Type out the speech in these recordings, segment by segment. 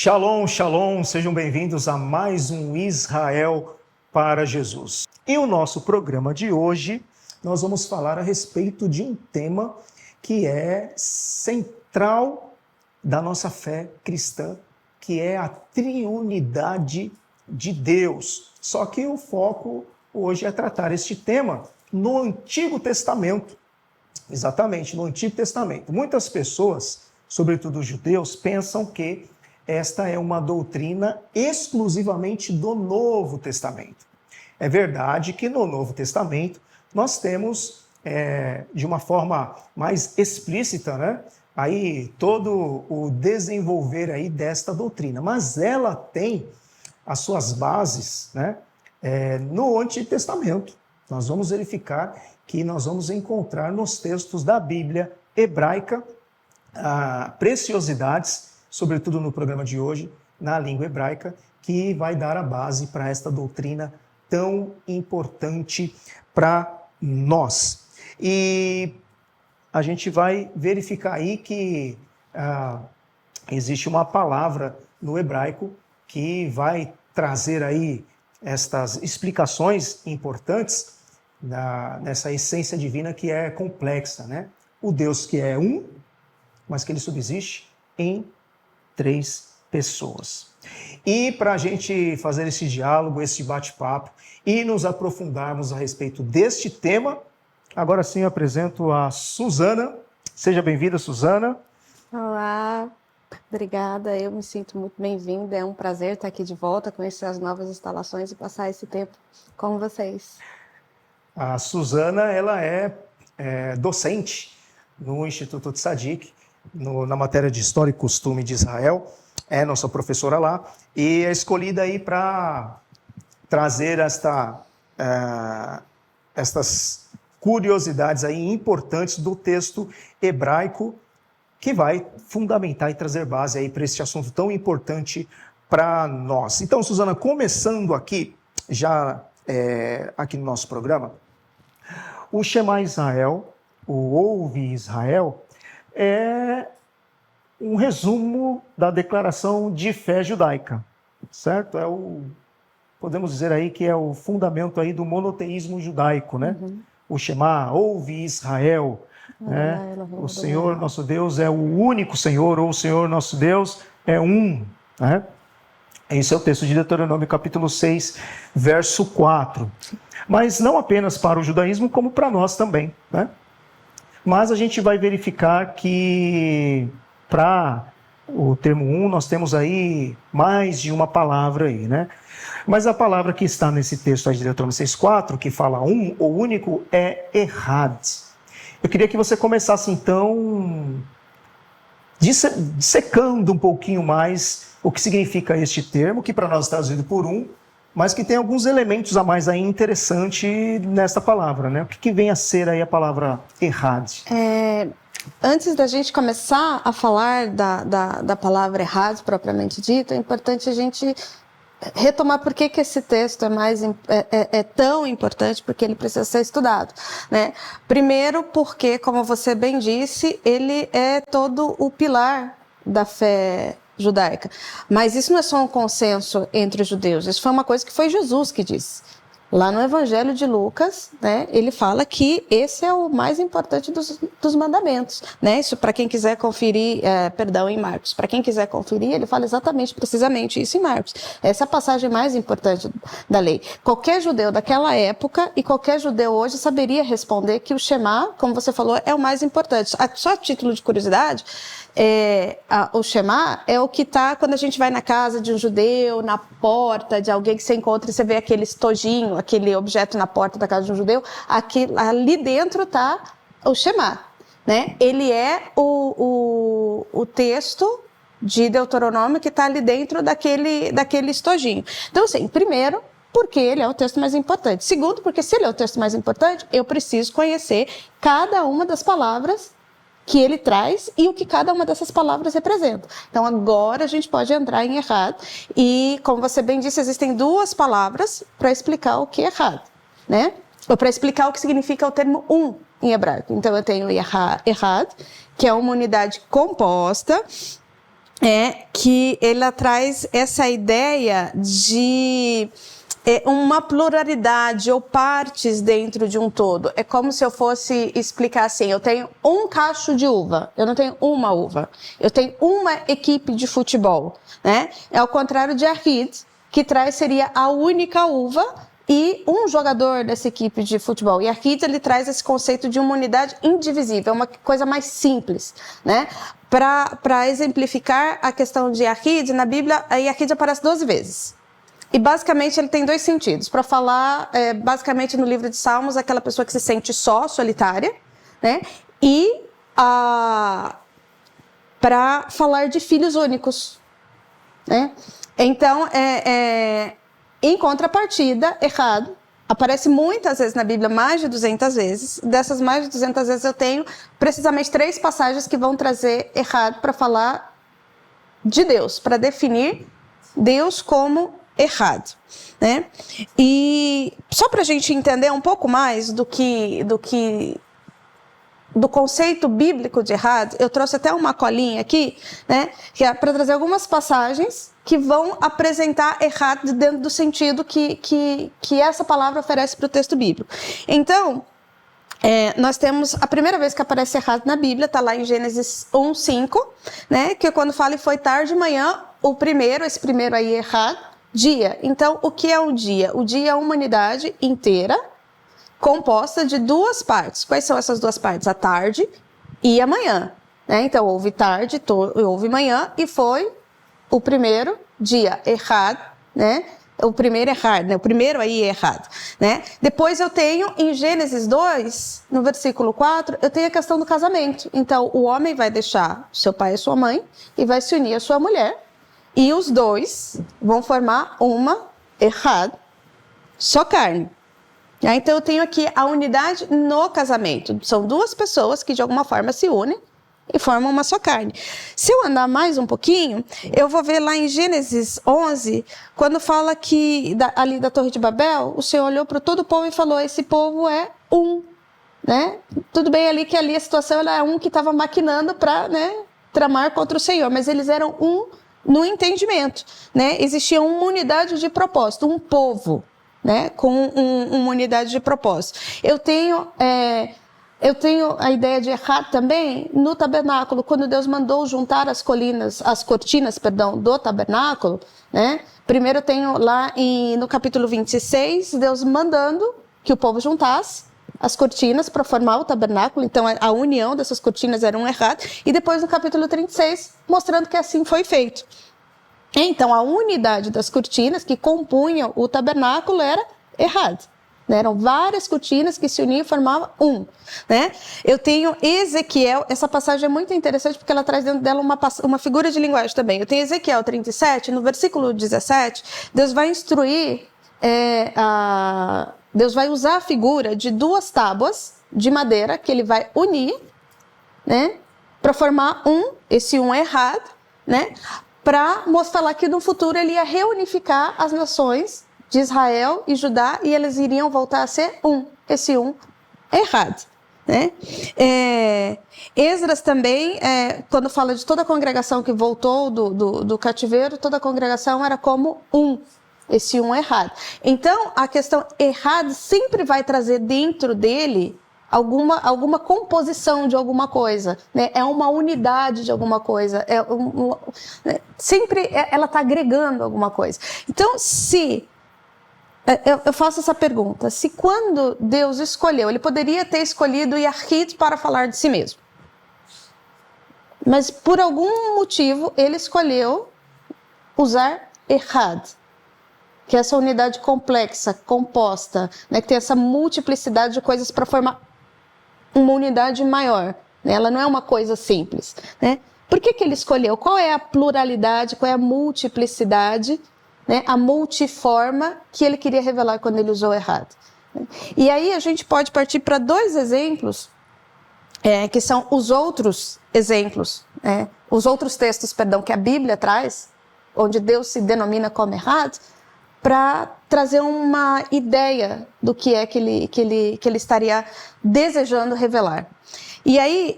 Shalom, shalom, sejam bem-vindos a mais um Israel para Jesus. E o nosso programa de hoje, nós vamos falar a respeito de um tema que é central da nossa fé cristã, que é a triunidade de Deus. Só que o foco hoje é tratar este tema no Antigo Testamento. Exatamente, no Antigo Testamento. Muitas pessoas, sobretudo os judeus, pensam que esta é uma doutrina exclusivamente do Novo Testamento. É verdade que no Novo Testamento nós temos, de uma forma mais explícita, né, aí todo o desenvolver aí desta doutrina, mas ela tem as suas bases, né, no Antigo Testamento. Nós vamos verificar que nós vamos encontrar nos textos da Bíblia hebraica preciosidades, sobretudo no programa de hoje, na língua hebraica, que vai dar a base para esta doutrina tão importante para nós. E a gente vai verificar aí que existe uma palavra no hebraico que vai trazer aí estas explicações importantes nessa essência divina que é complexa, né? O Deus que é um, mas que ele subsiste em três pessoas. E para a gente fazer esse diálogo, esse bate-papo e nos aprofundarmos a respeito deste tema, agora sim eu apresento a Suzana. Seja bem-vinda, Suzana. Olá, obrigada. Eu me sinto muito bem-vinda. É um prazer estar aqui de volta, conhecer as novas instalações e passar esse tempo com vocês. A Suzana, ela é docente no Instituto Tzadik, na matéria de História e Costume de Israel, é nossa professora lá, e é escolhida aí para trazer estas curiosidades aí importantes do texto hebraico, que vai fundamentar e trazer base aí para este assunto tão importante para nós. Então, Suzana, começando aqui, já aqui no nosso programa, o Shema Israel, o Ouve Israel, é um resumo da declaração de fé judaica, certo? Podemos dizer aí que é o fundamento aí do monoteísmo judaico, né? Uhum. O Shema, ouve Israel, né? O Senhor nosso Deus é o único Senhor, ou o Senhor nosso Deus é um, né? Esse é o texto de Deuteronômio capítulo 6, verso 4. Mas não apenas para o judaísmo, como para nós também, né? Mas a gente vai verificar que para o termo um nós temos aí mais de uma palavra aí, né? Mas a palavra que está nesse texto aí de Deuteronômio 6,4, que fala um ou único, é errad. Eu queria que você começasse então dissecando um pouquinho mais o que significa este termo, que para nós é traduzido por um, mas que tem alguns elementos a mais aí interessante nessa palavra, né? O que vem a ser aí a palavra errad? Antes da gente começar a falar da palavra errad propriamente dita, é importante a gente retomar por que esse texto é tão importante, porque ele precisa ser estudado, né? Primeiro porque, como você bem disse, ele é todo o pilar da fé judaica. Mas isso não é só um consenso entre os judeus, isso foi uma coisa que foi Jesus que disse. Lá no Evangelho de Lucas, né, ele fala que esse é o mais importante dos mandamentos, né? Isso para quem quiser conferir, em Marcos. Para quem quiser conferir, ele fala precisamente isso em Marcos. Essa é a passagem mais importante da lei. Qualquer judeu daquela época e qualquer judeu hoje saberia responder que o Shema, como você falou, é o mais importante. Só a título de curiosidade, o Shema é o que está quando a gente vai na casa de um judeu, na porta de alguém que você encontra e você vê aquele estojinho, aquele objeto na porta da casa de um judeu, ali dentro está o Shema, né? Ele é o texto de Deuteronômio que está ali dentro daquele estojinho. Então, assim, primeiro, porque ele é o texto mais importante. Segundo, porque se ele é o texto mais importante, eu preciso conhecer cada uma das palavras que ele traz e o que cada uma dessas palavras representa. Então, agora a gente pode entrar em errado. E, como você bem disse, existem duas palavras para explicar o que é errado, né? Ou para explicar o que significa o termo um em hebraico. Então, eu tenho errad, que é uma unidade composta é que ela traz essa ideia de uma pluralidade ou partes dentro de um todo. É como se eu fosse explicar assim, eu tenho um cacho de uva, eu não tenho uma uva, eu tenho uma equipe de futebol, né? É ao contrário de Yahid, que seria a única uva e um jogador dessa equipe de futebol. E Yahid, ele traz esse conceito de uma unidade indivisível, uma coisa mais simples, né? Para exemplificar a questão de Yahid, na Bíblia, a Yahid aparece 12 vezes. E basicamente ele tem dois sentidos. Para falar, basicamente no livro de Salmos, aquela pessoa que se sente só, solitária, né? E para falar de filhos únicos, né? Então, em contrapartida, errado, aparece muitas vezes na Bíblia, mais de 200 vezes. Dessas mais de 200 vezes eu tenho precisamente 3 passagens que vão trazer errado para falar de Deus, para definir Deus como errado, né? E só para a gente entender um pouco mais do conceito bíblico de errado, eu trouxe até uma colinha aqui, né? Que é para trazer algumas passagens que vão apresentar errado dentro do sentido que essa palavra oferece para o texto bíblico. Então, nós temos a primeira vez que aparece errado na Bíblia, está lá em Gênesis 1:5, né? Que é quando fala e foi tarde de manhã, esse primeiro aí errado, dia. Então, o que é um dia? O dia é uma unidade inteira composta de 2 partes. Quais são essas 2 partes? A tarde e a manhã, né? Então, houve tarde, houve manhã e foi o primeiro dia errado, né? O primeiro errado, né? O primeiro aí é errado, né? Depois eu tenho em Gênesis 2, no versículo 4, eu tenho a questão do casamento. Então, o homem vai deixar seu pai e sua mãe e vai se unir à sua mulher. E os 2 vão formar uma errado, só carne. Então eu tenho aqui a unidade no casamento. São 2 pessoas que de alguma forma se unem e formam uma só carne. Se eu andar mais um pouquinho, eu vou ver lá em Gênesis 11, quando fala que ali da Torre de Babel, o Senhor olhou para todo o povo e falou, esse povo é um, né? Tudo bem ali que ali a situação era um que estava maquinando para, né, tramar contra o Senhor, mas eles eram um no entendimento, né? Existia uma unidade de propósito, um povo, né? Com uma unidade de propósito. Eu tenho a ideia de errar também no tabernáculo, quando Deus mandou juntar as cortinas do tabernáculo, né? Primeiro eu tenho lá no capítulo 26, Deus mandando que o povo juntasse as cortinas para formar o tabernáculo, então a união dessas cortinas era um errado, e depois no capítulo 36, mostrando que assim foi feito. Então a unidade das cortinas que compunham o tabernáculo era errado. Eram várias cortinas que se uniam e formavam um, né? Eu tenho Ezequiel, essa passagem é muito interessante porque ela traz dentro dela uma figura de linguagem também. Eu tenho Ezequiel 37, no versículo 17, Deus vai instruir, Deus vai usar a figura de 2 tábuas de madeira que ele vai unir, né? Para formar esse errado, né? Para mostrar que no futuro ele ia reunificar as nações de Israel e Judá, e eles iriam voltar a ser esse errado, né? Esdras também, quando fala de toda a congregação que voltou do cativeiro, toda a congregação era como esse errado. Então, a questão errado sempre vai trazer dentro dele alguma composição de alguma coisa, né? É uma unidade de alguma coisa, sempre ela está agregando alguma coisa. Então, eu faço essa pergunta, se quando Deus escolheu, ele poderia ter escolhido Yahid para falar de si mesmo, mas por algum motivo ele escolheu usar errado, que é essa unidade complexa, composta, né, que tem essa multiplicidade de coisas para formar uma unidade maior, né? Ela não é uma coisa simples, né? Por que ele escolheu? Qual é a pluralidade, qual é a multiplicidade, né? A multiforma que ele queria revelar quando ele usou errado? E aí a gente pode partir para 2 exemplos, que são os outros exemplos, os outros textos, que a Bíblia traz, onde Deus se denomina como errado, para trazer uma ideia do que é que ele estaria desejando revelar. E aí,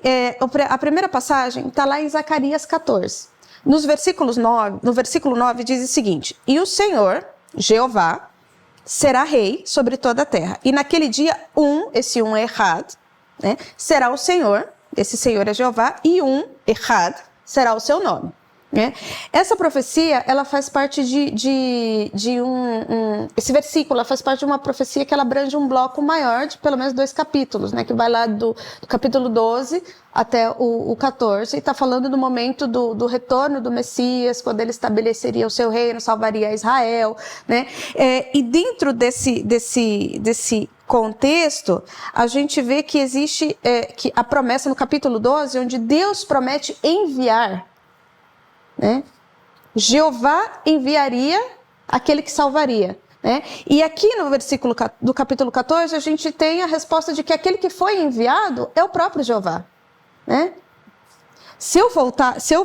a primeira passagem está lá em Zacarias 14. no versículo 9 diz o seguinte: e o Senhor, Jeová, será rei sobre toda a terra. E naquele dia, esse é Errad, né, será o Senhor, esse Senhor é Jeová, e Errad será o seu nome. Né? Essa profecia, ela faz parte esse versículo, ela faz parte de uma profecia que ela abrange um bloco maior de pelo menos 2 capítulos, né? Que vai lá do capítulo 12 até o 14, e está falando do momento do retorno do Messias, quando ele estabeleceria o seu reino, salvaria Israel, né? E dentro desse contexto, a gente vê que existe que a promessa no capítulo 12, onde Deus promete enviar, né? Jeová enviaria aquele que salvaria, né? E aqui no versículo do capítulo 14 a gente tem a resposta de que aquele que foi enviado é o próprio Jeová, né? Se eu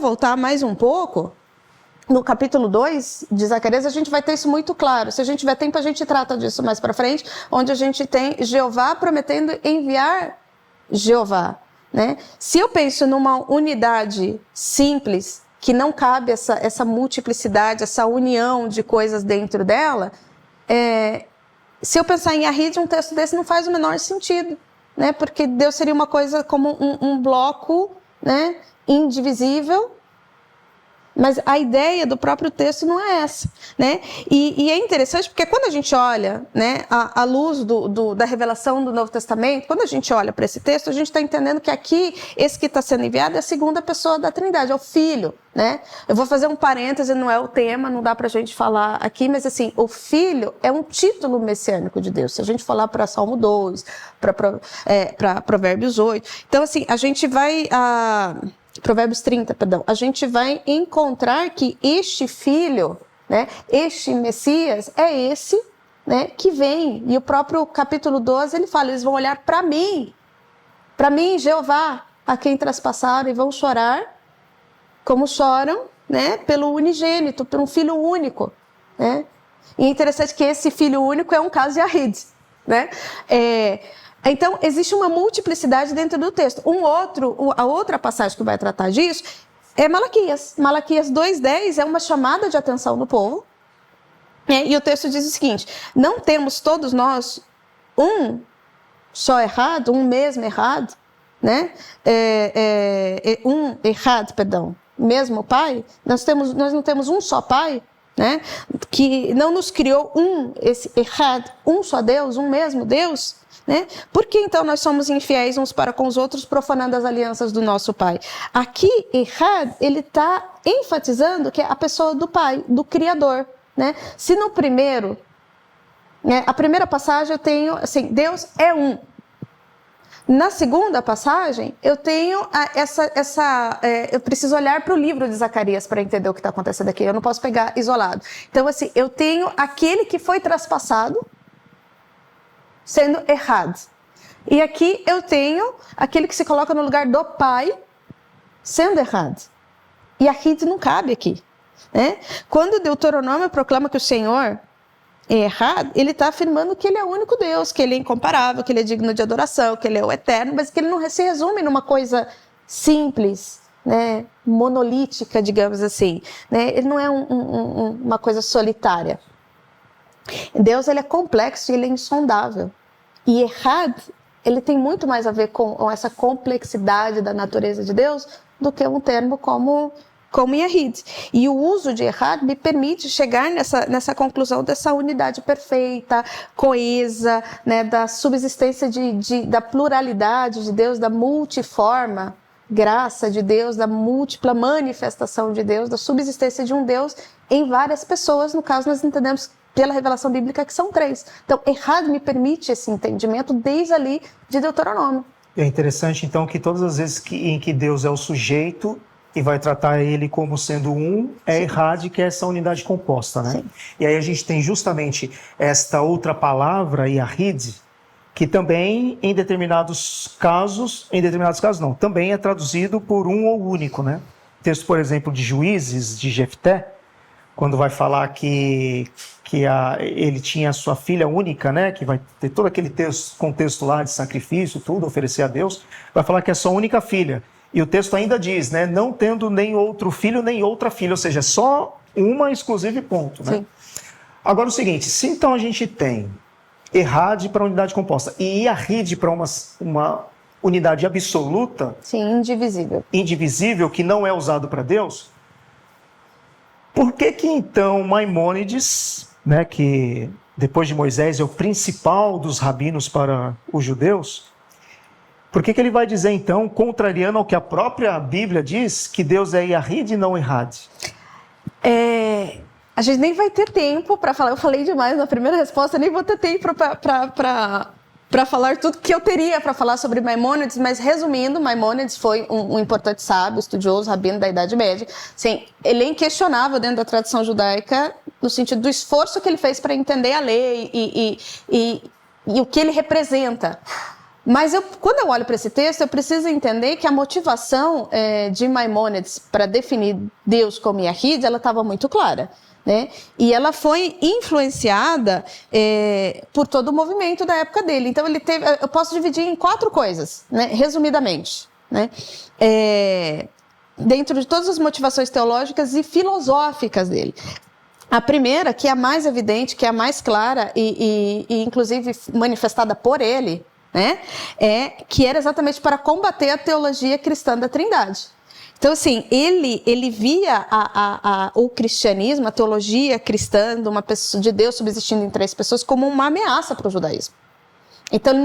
voltar mais um pouco, no capítulo 2 de Zacarias a gente vai ter isso muito claro. Se a gente tiver tempo a gente trata disso mais para frente, onde a gente tem Jeová prometendo enviar Jeová, né? Se eu penso numa unidade simples, que não cabe essa multiplicidade, essa união de coisas dentro dela, se eu pensar em Ahid, um texto desse não faz o menor sentido, né? Porque Deus seria uma coisa como um bloco, né, indivisível, mas a ideia do próprio texto não é essa, né? E é interessante porque quando a gente olha, né, à luz da revelação do Novo Testamento, quando a gente olha para esse texto, a gente está entendendo que aqui, esse que está sendo enviado é a segunda pessoa da Trindade, é o Filho, né? Eu vou fazer um parêntese, não é o tema, não dá para a gente falar aqui, mas assim, o Filho é um título messiânico de Deus. Se a gente falar para Salmo 2, para Provérbios 8, então assim, a gente vai... Provérbios 30, perdão, a gente vai encontrar que este Filho, né, este Messias, é esse, né, que vem. E o próprio capítulo 12, ele fala, eles vão olhar para mim, Jeová, a quem traspassaram, e vão chorar, como choram, né, pelo unigênito, por um Filho único. Né? E é interessante que esse Filho único é um caso de Ahid, né? Então, existe uma multiplicidade dentro do texto. A outra passagem que vai tratar disso é Malaquias. Malaquias 2:10 é uma chamada de atenção do povo. E o texto diz o seguinte: não temos todos nós um só errado, um mesmo errado, né? Mesmo Pai? Nós não temos um só Pai, né? Que não nos criou esse errado, um só Deus, um mesmo Deus? Né? Por que então nós somos infiéis uns para com os outros, profanando as alianças do nosso Pai? Aqui, Errad, ele está enfatizando que é a pessoa do Pai, do Criador. Né? Se no primeiro, né, a primeira passagem eu tenho assim, Deus é um. Na segunda passagem, eu tenho eu preciso olhar para o livro de Zacarias para entender o que está acontecendo aqui. Eu não posso pegar isolado. Então, assim, eu tenho aquele que foi traspassado, sendo errado. E aqui eu tenho aquele que se coloca no lugar do Pai, sendo errado. E a Ahid não cabe aqui. Né? Quando o Deuteronômio proclama que o Senhor é errado, ele está afirmando que ele é o único Deus, que ele é incomparável, que ele é digno de adoração, que ele é o eterno, mas que ele não se resume numa coisa simples, né? Monolítica, digamos assim. Né? Ele não é uma coisa solitária. Deus, ele é complexo e ele é insondável. E Errad, ele tem muito mais a ver com essa complexidade da natureza de Deus do que um termo como Yahid. E o uso de Errad me permite chegar nessa conclusão dessa unidade perfeita, coesa, né, da subsistência da pluralidade de Deus, da multiforma graça de Deus, da múltipla manifestação de Deus, da subsistência de um Deus em várias pessoas. No caso, nós entendemos pela revelação bíblica que são 3. Então, Errad me permite esse entendimento desde ali de Deuteronômio. É interessante, então, que todas as vezes em que Deus é o sujeito e vai tratar ele como sendo é Errad, que é essa unidade composta, né? Sim. E aí a gente tem justamente esta outra palavra, Yahid, que também, em determinados casos não, também é traduzido por um ou único, né? Texto, por exemplo, de Juízes, de Jefté, quando vai falar que ele tinha a sua filha única, né, que vai ter todo aquele contexto lá de sacrifício, tudo, oferecer a Deus, vai falar que é sua única filha. E o texto ainda diz, né? Não tendo nem outro filho, nem outra filha. Ou seja, só uma exclusiva e ponto, né? Sim. Agora o seguinte, se então a gente tem Errad para unidade composta e Iahid para uma unidade absoluta... Sim, indivisível. Indivisível, que não é usado para Deus, por que então Maimônides, né, que depois de Moisés é o principal dos rabinos para os judeus, por que ele vai dizer então, contrariando ao que a própria Bíblia diz, que Deus é Iahid e não Errad? A gente nem vai ter tempo para falar, eu falei demais na primeira resposta, nem vou ter tempo para falar tudo que eu teria para falar sobre Maimônides, mas resumindo, Maimônides foi um importante sábio, estudioso, rabino da Idade Média. Sim, ele é inquestionável dentro da tradição judaica, no sentido do esforço que ele fez para entender a lei e o que ele representa. Mas quando eu olho para esse texto, eu preciso entender que a motivação de Maimônides para definir Deus como Iahid, ela estava muito clara. Né? E ela foi influenciada por todo o movimento da época dele. Então, eu posso dividir em 4 coisas, né? Resumidamente. Né? Dentro de todas as motivações teológicas e filosóficas dele. A primeira, que é a mais evidente, que é a mais clara e inclusive manifestada por ele, né? Que era exatamente para combater a teologia cristã da Trindade. Então, assim, ele via o cristianismo, a teologia cristã de Deus subsistindo em 3 pessoas como uma ameaça para o judaísmo. Então, ele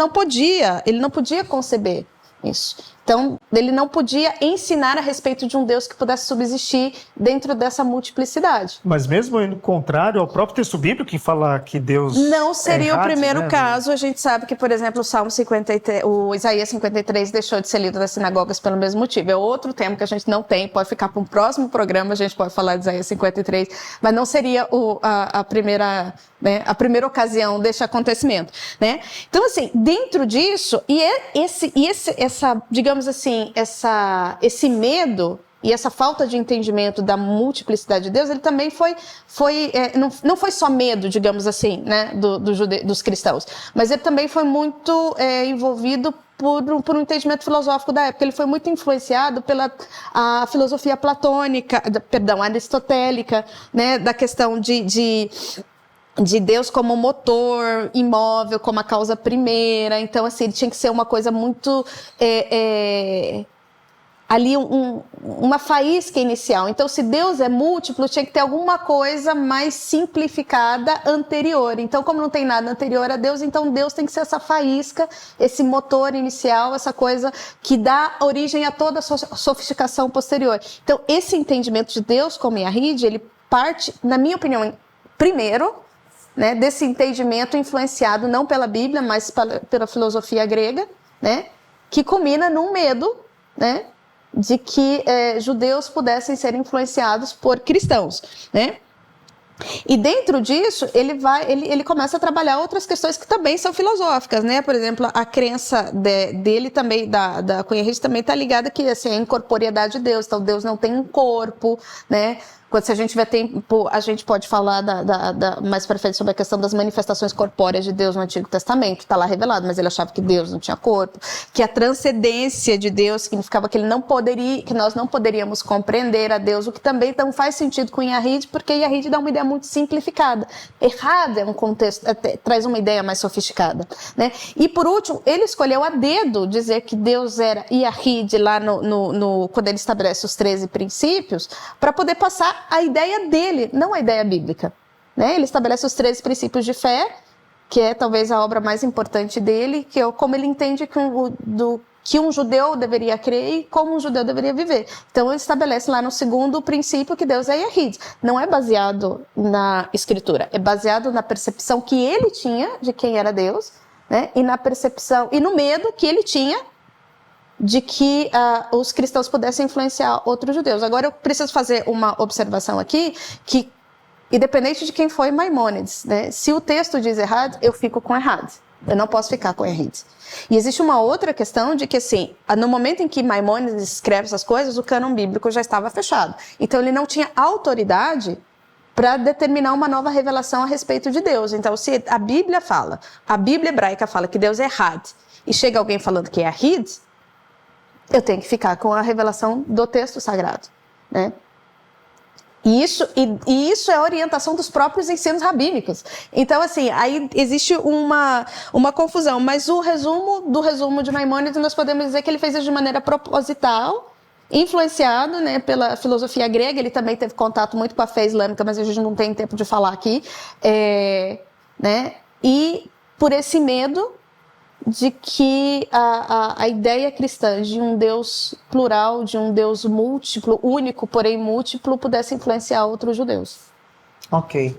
não podia conceber isso. Então, ele não podia ensinar a respeito de um Deus que pudesse subsistir dentro dessa multiplicidade. Mas mesmo indo contrário ao próprio texto bíblico que fala que Deus não seria o primeiro né? caso. A gente sabe que, por exemplo, o Isaías 53 deixou de ser lido nas sinagogas pelo mesmo motivo. É outro tema que a gente não tem, pode ficar para um próximo programa, a gente pode falar de Isaías 53, mas não seria a primeira, né, a primeira ocasião deste acontecimento. Né? Então, assim, dentro disso, digamos assim, esse medo e essa falta de entendimento da multiplicidade de Deus, ele também não foi só medo, digamos assim, né, dos cristãos, mas ele também foi muito envolvido por um entendimento filosófico da época. Ele foi muito influenciado pela a filosofia platônica, aristotélica, né, da questão de Deus como motor, imóvel, como a causa primeira. Então, assim, ele tinha que ser uma coisa muito... ali uma faísca inicial. Então, se Deus é múltiplo, tinha que ter alguma coisa mais simplificada anterior. Então, como não tem nada anterior a Deus, então Deus tem que ser essa faísca, esse motor inicial, essa coisa que dá origem a toda a sofisticação posterior. Então, esse entendimento de Deus como Iahid, ele parte, na minha opinião, primeiro, né, desse entendimento influenciado não pela Bíblia, mas pela filosofia grega, né, que culmina num medo, né, de que judeus pudessem ser influenciados por cristãos, né? E dentro disso, ele começa a trabalhar outras questões que também são filosóficas, né? Por exemplo, a crença dele também, da Cunha Rich, também está ligada que assim, a incorporeidade de Deus. Então, Deus não tem um corpo, né? Quando se a gente tiver tempo, a gente pode falar mais para frente sobre a questão das manifestações corpóreas de Deus no Antigo Testamento. Está lá revelado, mas ele achava que Deus não tinha corpo. Que a transcendência de Deus significava que que nós não poderíamos compreender a Deus, o que também não faz sentido com Iahid, porque Iahid dá uma ideia muito simplificada. Errado é um contexto, traz uma ideia mais sofisticada, né? E por último, ele escolheu a dedo dizer que Deus era Iahid lá quando ele estabelece os 13 princípios, para poder passar a ideia dele, não a ideia bíblica. Né? Ele estabelece os 13 princípios de fé, que é talvez a obra mais importante dele, que é como ele entende que um judeu deveria crer e como um judeu deveria viver. Então ele estabelece lá no segundo princípio que Deus é Iahid. Não é baseado na Escritura, é baseado na percepção que ele tinha de quem era Deus, né? E na percepção e no medo que ele tinha de que os cristãos pudessem influenciar outros judeus. Agora eu preciso fazer uma observação aqui, que independente de quem foi Maimônides, né, se o texto diz errado, eu fico com errado. Eu não posso ficar com Iahid. E existe uma outra questão de que, assim, no momento em que Maimônides escreve essas coisas, o cânon bíblico já estava fechado. Então ele não tinha autoridade para determinar uma nova revelação a respeito de Deus. Então, se a Bíblia hebraica fala que Deus é Had, e chega alguém falando que é Iahid, eu tenho que ficar com a revelação do texto sagrado, né? E isso é a orientação dos próprios ensinos rabínicos. Então, assim, aí existe uma confusão. Mas o resumo de Maimônides, nós podemos dizer que ele fez isso de maneira proposital, influenciado, né, pela filosofia grega. Ele também teve contato muito com a fé islâmica, mas a gente não tem tempo de falar aqui. Né? E por esse medo de que a ideia cristã de um Deus plural, de um Deus múltiplo, único, porém múltiplo, pudesse influenciar outros judeus. Ok.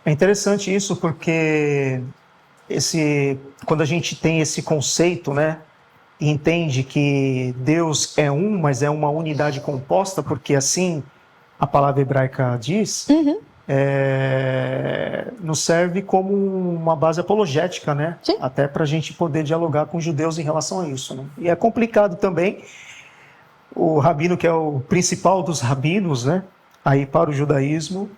É interessante isso porque quando a gente tem esse conceito, né, e entende que Deus é um, mas é uma unidade composta, porque assim a palavra hebraica diz, nos serve como uma base apologética, né? Sim. Até para a gente poder dialogar com os judeus em relação a isso, né? E é complicado também o rabino, que é o principal dos rabinos, né? Aí para o judaísmo,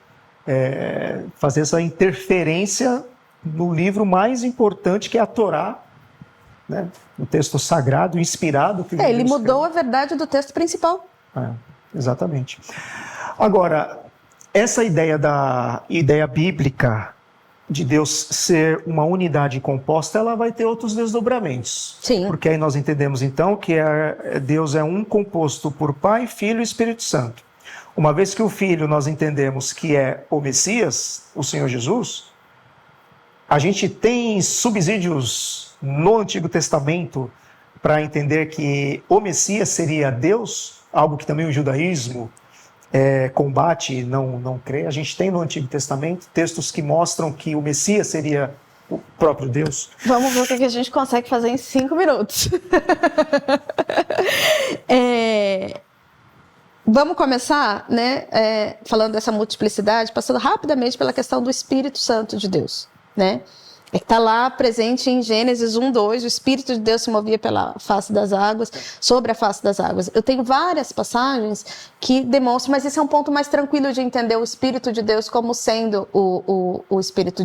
fazer essa interferência no livro mais importante, que é a Torá, né? O texto sagrado, inspirado. Que ele mudou a verdade do texto principal. Exatamente. Agora, essa ideia da ideia bíblica de Deus ser uma unidade composta, ela vai ter outros desdobramentos. Sim. Porque aí nós entendemos então que Deus é um composto por Pai, Filho e Espírito Santo. Uma vez que o Filho nós entendemos que é o Messias, o Senhor Jesus, a gente tem subsídios no Antigo Testamento para entender que o Messias seria Deus, algo que também o judaísmo combate, não crê. A gente tem no Antigo Testamento textos que mostram que o Messias seria o próprio Deus. Vamos ver o que a gente consegue fazer em 5 minutos. Vamos começar, né, falando dessa multiplicidade, passando rapidamente pela questão do Espírito Santo de Deus, né? Está lá presente em Gênesis 1:2, o Espírito de Deus se movia pela face das águas, sobre a face das águas. Eu tenho várias passagens que demonstram, mas esse é um ponto mais tranquilo de entender o Espírito de Deus como sendo o Espírito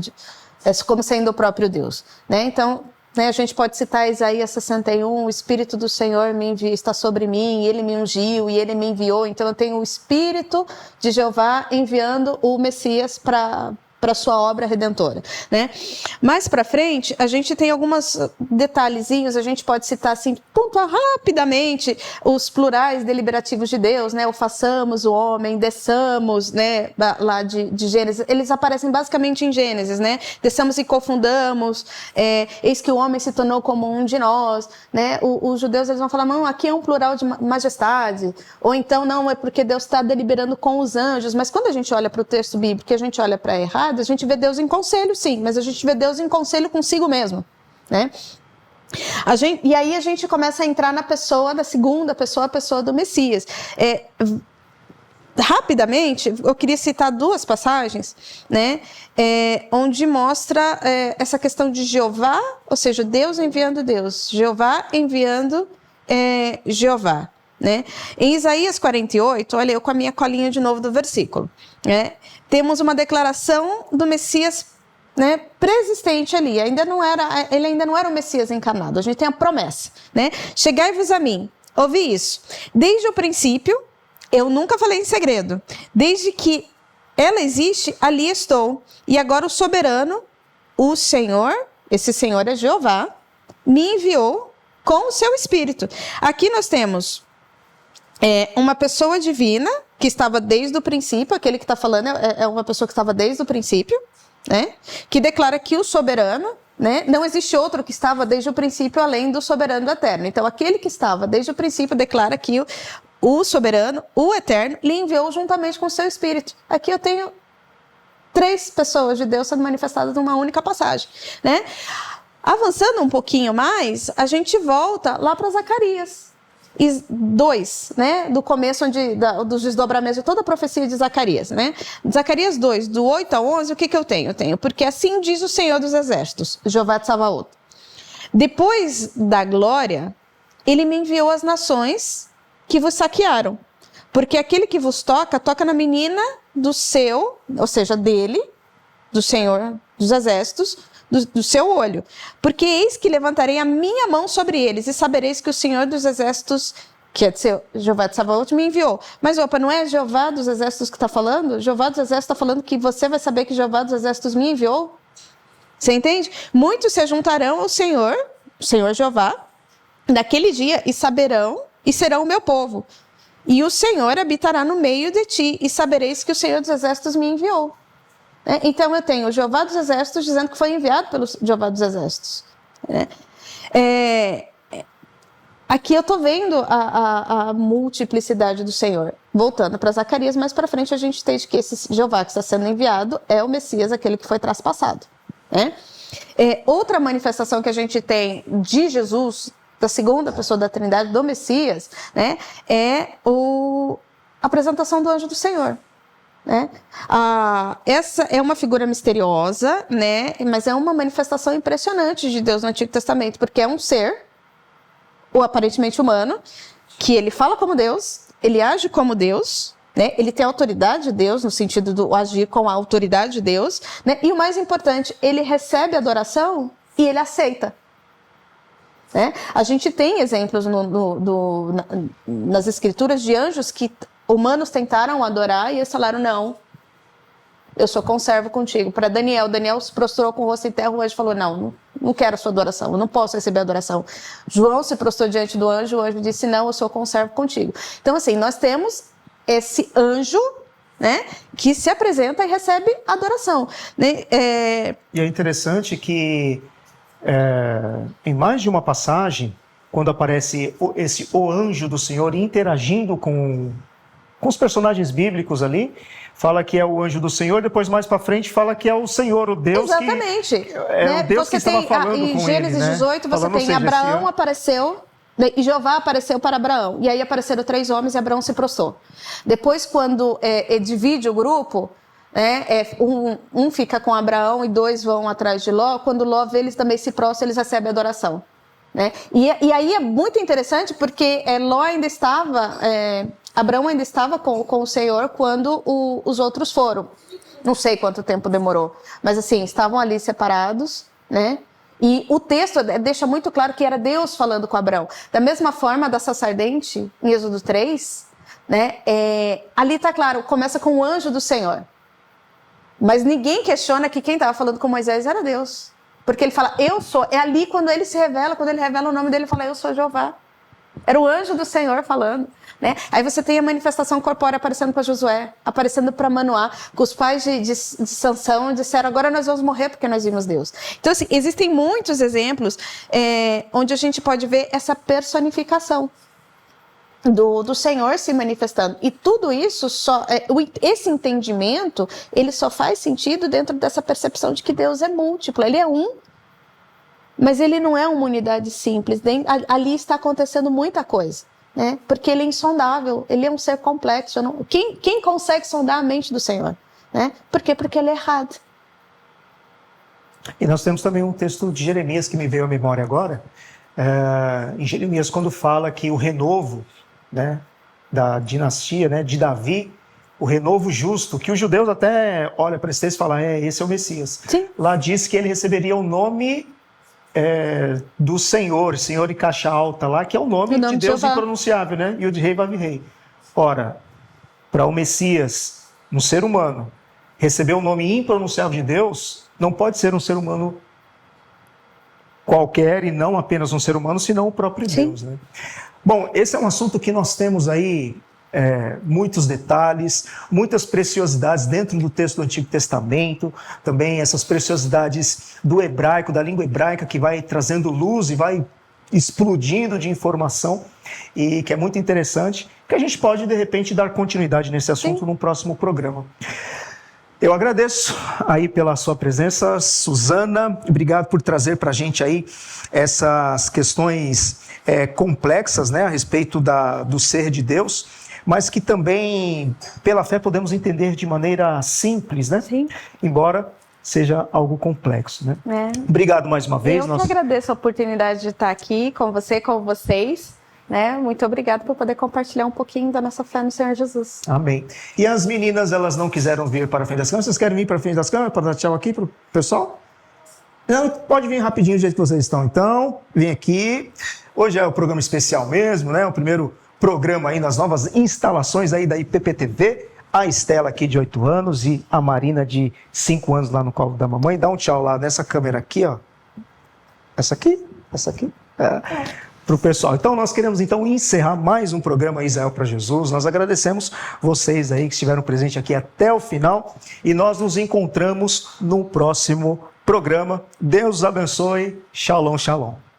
como sendo o próprio Deus, né? Então, né, a gente pode citar Isaías 61, o Espírito do Senhor está sobre mim, Ele me ungiu e Ele me enviou. Então eu tenho o Espírito de Jeová enviando o Messias para sua obra redentora, né? Mais para frente, a gente tem alguns detalhezinhos, a gente pode citar assim, pontuar rapidamente os plurais deliberativos de Deus, né? O façamos o homem, desçamos, né? Lá de Gênesis, eles aparecem basicamente em Gênesis, né? Desçamos e confundamos, eis que o homem se tornou como um de nós, né? Os judeus, eles vão falar, não, aqui é um plural de majestade, ou então não, é porque Deus está deliberando com os anjos, mas quando a gente olha para o texto bíblico, a gente olha para errado, a gente vê Deus em conselho, sim, mas a gente vê Deus em conselho consigo mesmo, né? E aí a gente começa a entrar na pessoa da segunda pessoa, a pessoa do Messias. Rapidamente, eu queria citar 2 passagens, né? Onde mostra essa questão de Jeová, ou seja, Deus enviando Deus, Jeová enviando Jeová. Né? Em Isaías 48, olha eu com a minha colinha de novo do versículo, né? Temos uma declaração do Messias, né, preexistente ali, ele ainda não era o Messias encarnado, a gente tem a promessa, né? Chegai-vos a mim, ouvi isso, desde o princípio, eu nunca falei em segredo, desde que ela existe, ali estou, e agora o soberano, o Senhor, esse Senhor é Jeová, me enviou com o seu Espírito. Aqui nós temos uma pessoa divina que estava desde o princípio, aquele que está falando é uma pessoa que estava desde o princípio, né? Que declara que o soberano, né? Não existe outro que estava desde o princípio além do soberano do eterno. Então, aquele que estava desde o princípio declara que o soberano, o eterno, lhe enviou juntamente com o seu Espírito. Aqui eu tenho 3 pessoas de Deus sendo manifestadas numa única passagem, né? Avançando um pouquinho mais, a gente volta lá para Zacarias 2, né, do começo dos desdobramentos de toda a profecia de Zacarias, né? Zacarias 2, do 8 a 11, o que eu tenho? Eu tenho, porque assim diz o Senhor dos Exércitos, Jeová de Sabaoth. Depois da glória, ele me enviou às nações que vos saquearam, porque aquele que vos toca na menina do seu, ou seja, dele, do Senhor dos Exércitos, do seu olho, porque eis que levantarei a minha mão sobre eles e sabereis que o Senhor dos Exércitos que é de ser Jeová de Sabaoth, me enviou. Mas, opa, não é Jeová dos Exércitos que está falando? Jeová dos Exércitos está falando que você vai saber que Jeová dos Exércitos me enviou? Você entende? Muitos se juntarão ao Senhor Jeová, naquele dia, e saberão, e serão o meu povo. E o Senhor habitará no meio de ti, e sabereis que o Senhor dos Exércitos me enviou. Então, eu tenho o Jeová dos Exércitos dizendo que foi enviado pelo Jeová dos Exércitos. Aqui eu estou vendo a multiplicidade do Senhor. Voltando para Zacarias, mais para frente a gente entende que esse Jeová que está sendo enviado é o Messias, aquele que foi traspassado. Outra manifestação que a gente tem de Jesus, da segunda pessoa da Trindade, do Messias, é a apresentação do anjo do Senhor. Essa é uma figura misteriosa, mas é uma manifestação impressionante de Deus no Antigo Testamento, porque é um ser, ou aparentemente humano, que ele fala como Deus, ele age como Deus, ele tem a autoridade de Deus, no sentido do agir com a autoridade de Deus, e o mais importante, ele recebe adoração e ele aceita. A gente tem exemplos nas escrituras de anjos que humanos tentaram adorar e eles falaram, não, eu sou conservo contigo. Para Daniel se prostrou com o rosto em terra, o anjo falou, não quero a sua adoração, eu não posso receber adoração. João se prostrou diante do anjo, o anjo disse, não, eu sou conservo contigo. Então, assim, nós temos esse anjo, que se apresenta e recebe adoração. E é interessante que em mais de uma passagem, quando aparece o anjo do Senhor interagindo com os personagens bíblicos ali, fala que é o anjo do Senhor, depois mais para frente fala que é o Senhor, o Deus. Exatamente. O Deus que estava falando com ele. Em Gênesis 18 você tem Abraão apareceu, e Jeová apareceu para Abraão, e aí apareceram 3 homens e Abraão se prostrou. Depois, quando divide o grupo, um fica com Abraão e 2 vão atrás de Ló, quando Ló vê, eles também se prostram, eles recebem adoração. E aí é muito interessante porque Ló ainda estava, Abraão ainda estava com o Senhor quando os outros foram. Não sei quanto tempo demorou, mas assim, estavam ali separados, E o texto deixa muito claro que era Deus falando com Abraão. Da mesma forma, da sacerdente, em Êxodo 3, ali está claro, começa com o anjo do Senhor. Mas ninguém questiona que quem estava falando com Moisés era Deus. Porque ele fala, eu sou. É ali quando ele se revela, quando ele revela o nome dele, ele fala, eu sou Jeová. Era o anjo do Senhor falando. Aí você tem a manifestação corpórea aparecendo para Josué, aparecendo para Manoá, que os pais de Sansão disseram, agora nós vamos morrer porque nós vimos Deus. Então, assim, existem muitos exemplos onde a gente pode ver essa personificação do Senhor se manifestando. E tudo isso, esse entendimento, ele só faz sentido dentro dessa percepção de que Deus é múltiplo, ele é um, mas ele não é uma unidade simples. Ali está acontecendo muita coisa. Porque ele é insondável, ele é um ser complexo. Quem consegue sondar a mente do Senhor? Por quê? Porque ele é errado. E nós temos também um texto de Jeremias que me veio à memória agora. Em Jeremias, quando fala que o renovo da dinastia de Davi, o renovo justo, que os judeus até olham para esse texto e falam, esse é o Messias. Sim. Lá diz que ele receberia o nome do Senhor em caixa alta lá, que é o nome de Deus impronunciável, e o de Rei Vavi-Rei. Ora, para o Messias, um ser humano, receber o nome impronunciável de Deus, não pode ser um ser humano qualquer e não apenas um ser humano, senão o próprio Sim. Deus. Bom, esse é um assunto que nós temos aí muitos detalhes, muitas preciosidades dentro do texto do Antigo Testamento, também essas preciosidades do hebraico, da língua hebraica, que vai trazendo luz e vai explodindo de informação, e que é muito interessante, que a gente pode, de repente, dar continuidade nesse assunto num próximo programa. Eu agradeço aí pela sua presença, Suzana, obrigado por trazer para a gente aí essas questões complexas, a respeito do ser de Deus, mas que também, pela fé, podemos entender de maneira simples, Sim. Embora seja algo complexo, Obrigado mais uma vez. Eu que agradeço a oportunidade de estar aqui com você, com vocês, Muito obrigada por poder compartilhar um pouquinho da nossa fé no Senhor Jesus. Amém. E as meninas, elas não quiseram vir para a frente das câmeras? Vocês querem vir para a frente das câmeras para dar tchau aqui para o pessoal? Não, pode vir rapidinho do jeito que vocês estão. Então, vem aqui. Hoje é o programa especial mesmo, O primeiro programa aí, nas novas instalações aí da IPPTV. A Estela aqui de 8 anos e a Marina de 5 anos lá no colo da mamãe. Dá um tchau lá nessa câmera aqui, ó. Essa aqui? Para o pessoal. Então, nós queremos então encerrar mais um programa Israel para Jesus. Nós agradecemos vocês aí que estiveram presentes aqui até o final e nós nos encontramos no próximo programa. Deus os abençoe. Shalom, shalom.